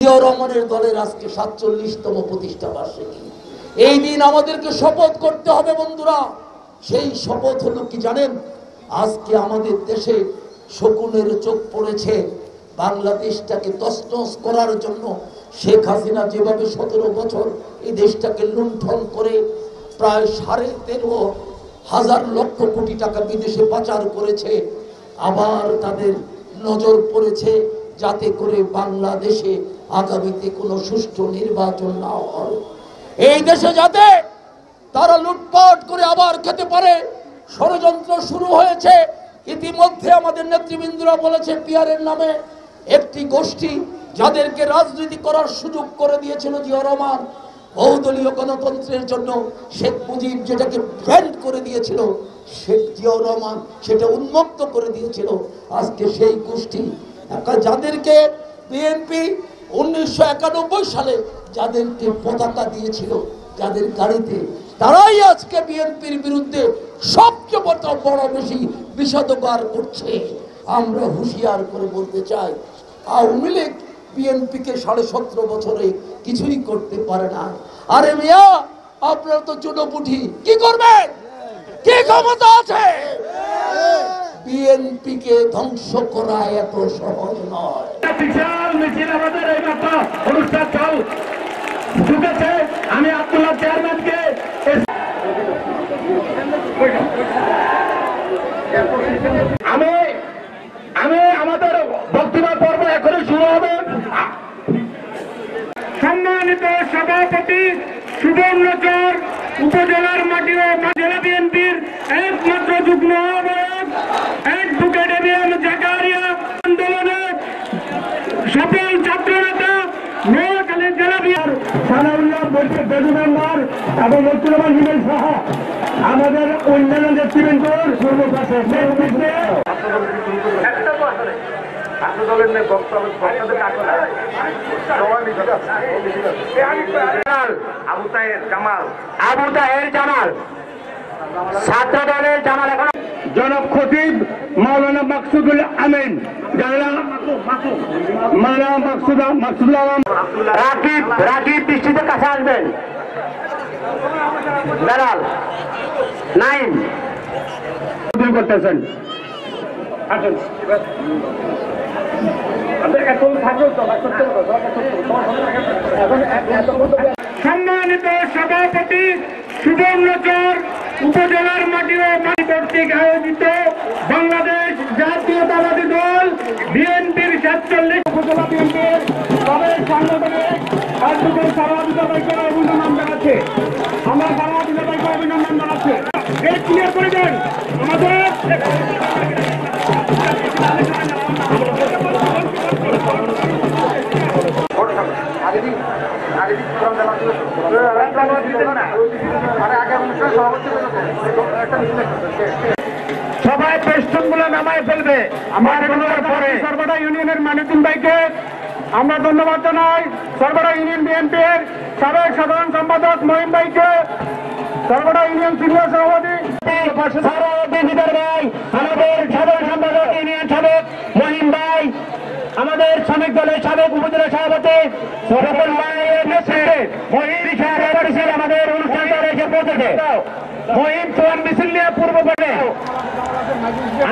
জিয়াউর রহমানের দলের আজকে ৪৭তম প্রতিষ্ঠা বার্ষিকী। এই দিন আমাদেরকে শপথ করতে হবে বন্ধুরা। সেই শপথ হলো কি জানেন? আজকে আমাদের দেশে শকুনের চোখ পড়েছে বাংলাদেশটাকে তছনছ করার জন্য। শেখ হাসিনা যেভাবে ১৭ বছর এই দেশটাকে লুণ্ঠন করে প্রায় ১৩,৫০০ লক্ষ কোটি টাকা বিদেশে পাচার করেছে, আবার তাদের নজর পড়েছে যাতে করে বাংলাদেশে আগামীতে কোনো সুষ্ঠু নির্বাচন না হয়, এই দেশে যাতে তারা লুটপাট করে আবার খেতে পারে। ষড়যন্ত্র শুরু হয়েছে। ইতিমধ্যে আমাদের নেতৃবৃন্দরা বলেছে পিয়ারের নামে একটি গোষ্ঠী যাদেরকে রাজনীতি করার সুযোগ করে দিয়েছিল জিয়াউর রহমান, বহুদলীয় গণতন্ত্রের জন্য শেখ মুজিব যেটাকে ব্যান্ড করে দিয়েছিল, শেখ জিয়াউর রহমান সেটা উন্মুক্ত করে দিয়েছিল। আজকে সেই গোষ্ঠী যাদেরকে বিএনপি ১৯৯১ সালে যাদেরকে পতাকা দিয়েছিল, যাদের গাড়িতে, তারাই আজকে বিএনপির বিরুদ্ধে সবচেয়ে বড় বেশি বিষাদগার করছে। আমরা হুঁশিয়ার করে বলতে চাই, আওয়ামী লীগ বিএনপিকে ১৭.৫ বছরে কিছুই করতে পারে না। আরে মিয়া, আপনারা তো চুনোপুটি, কি করবেন? কি ক্ষমতা আছে? বিএনপিকে ধ্বংস করা এত সহজ নয়। বিশাল মিছিল আমাদের এই মাত্র অনুষ্ঠান চাল ঢুকেছে। আমি আব্দুল্লাহ চেয়ারম্যানকে আমি আমাদের বক্তব্য পর্ব এখনই শুরু হবে। সম্মানিত সভাপতি সুবর্ণচর উপজেলার মাটি ও জেলা বিএনপির একমাত্র যুগ্ম আহ্বায়ক অ্যাডভোকেট এবিএম জাকারিয়া, আন্দোলনে সফল ছাত্র নেতা নোয়াখালী জেলা বিএনপির সানাউল্লাহ বেদু মেম্বার এবং মৈত্রীমান হিমেল সহ আমাদের অন্যান্য নেতৃবৃন্দর পূর্বপাশে আবু তাহের জামাল, ছাত্র দলের জামাল, এখন জনাব খতিব মাওলানা মাকসুদুল আমিন, মাওলানা মাকসুদুল আলম, রাকিব বৃষ্টিতে কাছে আসবেন, বেলাল নাইম করতেছেন। সম্মানিত সভাপতি সুবর্ণচর উপজেলার মাটি ও মাটি কর্তৃক আয়োজিত বাংলাদেশ জাতীয়তাবাদী দল বিএনপির ৪৭ উপজেলা বিএনপির দলের সাংগঠনিক কার্যক্রম সভাপতিকে অভিনন্দন জানাচ্ছে। আমরা সভাপতিকে অভিনন্দন জানাচ্ছি। গেট ক্লিয়ার করে দেন। আমাদের সবাই পেস্টন গুলো নামায় ফেলবে। আমার পরে সরবরা ইউনিয়নের মানিকুম ভাইকে আমরা ধন্যবাদ জানাই। সরবরা ইউনিয়ন বিএনপির সাবেক সাধারণ সম্পাদক মহিম ভাইকে, সরবরা ইউনিয়ন সিনিয়র সভাপতি ভাই, আমাদের সাধারণ সম্পাদক ইউনিয়ন সাবেক মহিম ভাই, আমাদের শ্রমিক দলের সাবেক উপজেলা সভাপতি সরবর আমাদের অনুষ্ঠান এসে পৌঁছেছে। মহিম সোয়ান মিছিল নিয়ে পূর্ব পথে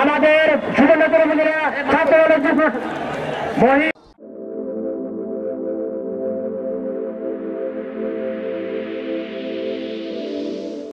আমাদের সুবর্ণচর উপজেলা ছাত্র দলের মহিম